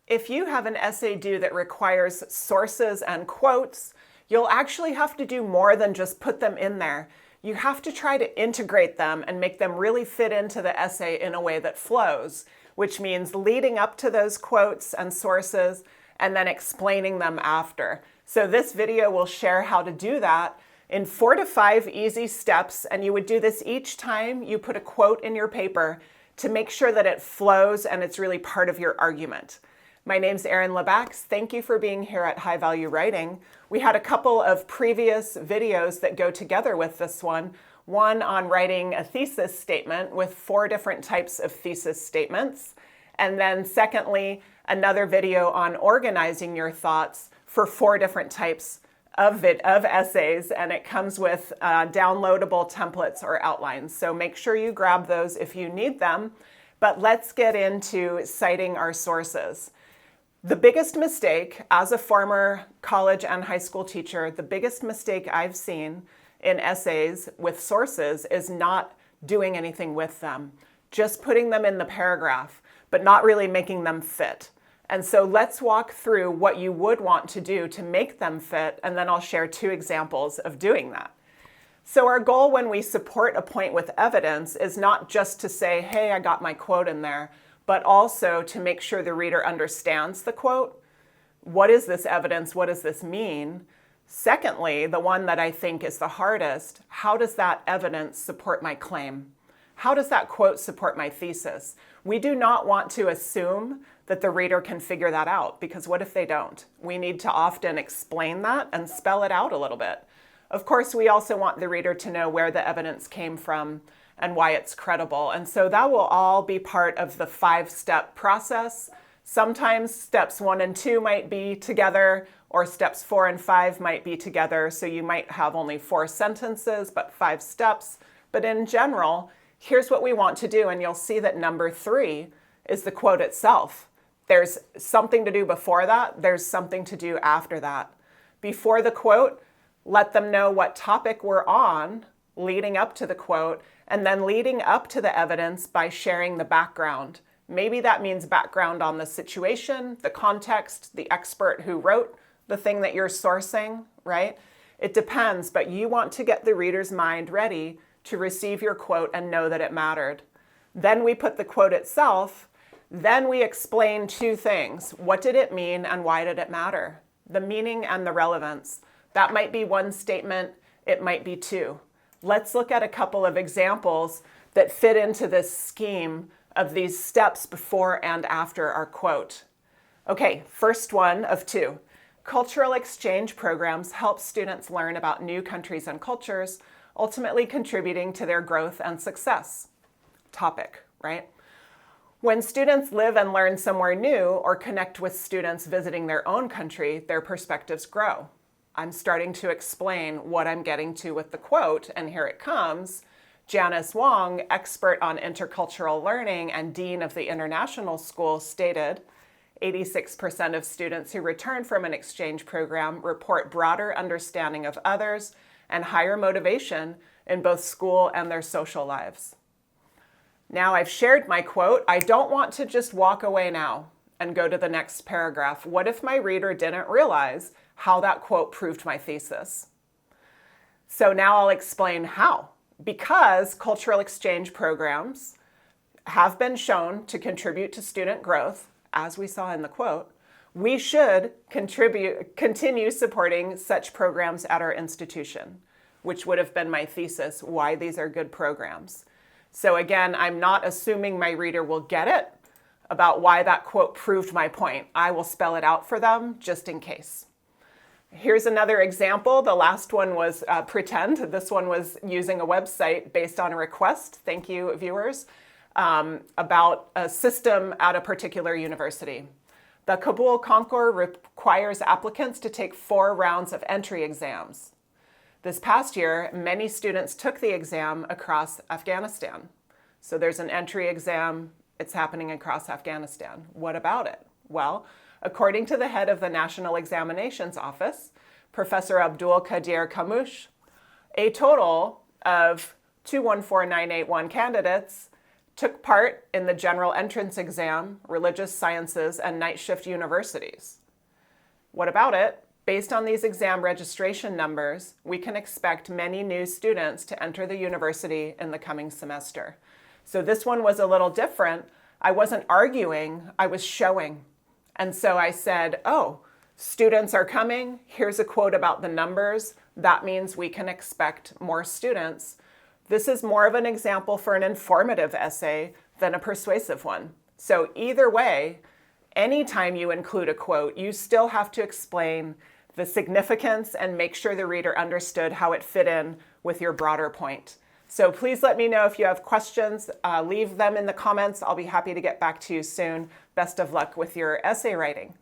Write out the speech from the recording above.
If you have an essay due that requires sources and quotes, you'll actually have to do more than just put them in there. You have to try to integrate them and make them really fit into the essay in a way that flows, which means leading up to those quotes and sources and then explaining them after. So this video will share how to do that in 4 to 5 easy steps, and you would do this each time you put a quote in your paper to make sure that it flows and it's really part of your argument. My name's Erin Labax. Thank you for being here at High Value Writing. We had a couple of previous videos that go together with this one on writing a thesis statement with 4 different types of thesis statements. And then secondly, another video on organizing your thoughts for 4 different types of essays, and it comes with downloadable templates or outlines. So make sure you grab those if you need them. But let's get into citing our sources. The biggest mistake, as a former college and high school teacher, the biggest mistake I've seen in essays with sources is not doing anything with them. Just putting them in the paragraph, but not really making them fit. And so let's walk through what you would want to do to make them fit, and then I'll share 2 examples of doing that. So our goal when we support a point with evidence is not just to say, hey, I got my quote in there, but also to make sure the reader understands the quote. What is this evidence? What does this mean? Secondly, the one that I think is the hardest, how does that evidence support my claim? How does that quote support my thesis? We do not want to assume that the reader can figure that out, because what if they don't? We need to often explain that and spell it out a little bit. Of course, we also want the reader to know where the evidence came from and why it's credible. And so that will all be part of the 5-step process. Sometimes steps 1 and 2 might be together, or steps 4 and 5 might be together. So you might have only 4 sentences, but 5 steps. But in general, here's what we want to do. And you'll see that number 3 is the quote itself. There's something to do before that. There's something to do after that. Before the quote, let them know what topic we're on leading up to the quote, and then leading up to the evidence by sharing the background. Maybe that means background on the situation, the context, the expert who wrote the thing that you're sourcing, right? It depends, but you want to get the reader's mind ready to receive your quote and know that it mattered. Then we put the quote itself. Then we explain 2 things. What did it mean and why did it matter? The meaning and the relevance. That might be 1 statement. It might be 2. Let's look at a couple of examples that fit into this scheme of these steps before and after our quote. Okay, first one of 2. Cultural exchange programs help students learn about new countries and cultures, ultimately contributing to their growth and success. Topic, right? When students live and learn somewhere new or connect with students visiting their own country, their perspectives grow. I'm starting to explain what I'm getting to with the quote, and here it comes. Janice Wong, expert on intercultural learning and dean of the International School, stated, 86% of students who return from an exchange program report broader understanding of others and higher motivation in both school and their social lives. Now I've shared my quote. I don't want to just walk away now and go to the next paragraph. What if my reader didn't realize how that quote proved my thesis? So now I'll explain how. Because cultural exchange programs have been shown to contribute to student growth, as we saw in the quote, we should continue supporting such programs at our institution, which would have been my thesis, why these are good programs. So again, I'm not assuming my reader will get it about why that quote proved my point. I will spell it out for them just in case. Here's another example. The last one was pretend. This one was using a website based on a request, thank you viewers, about a system at a particular university. The Kabul Concours requires applicants to take 4 rounds of entry exams. This past year, many students took the exam across Afghanistan. So there's an entry exam, it's happening across Afghanistan. What about it? Well, according to the head of the National Examinations Office, Professor Abdul Qadir Kamush, a total of 214981 candidates took part in the general entrance exam, religious sciences, and night shift universities. What about it? Based on these exam registration numbers, we can expect many new students to enter the university in the coming semester. So this one was a little different. I wasn't arguing, I was showing. And so I said, oh, students are coming. Here's a quote about the numbers. That means we can expect more students. This is more of an example for an informative essay than a persuasive one. So either way, anytime you include a quote, you still have to explain the significance and make sure the reader understood how it fit in with your broader point. So please let me know if you have questions. Leave them in the comments. I'll be happy to get back to you soon. Best of luck with your essay writing.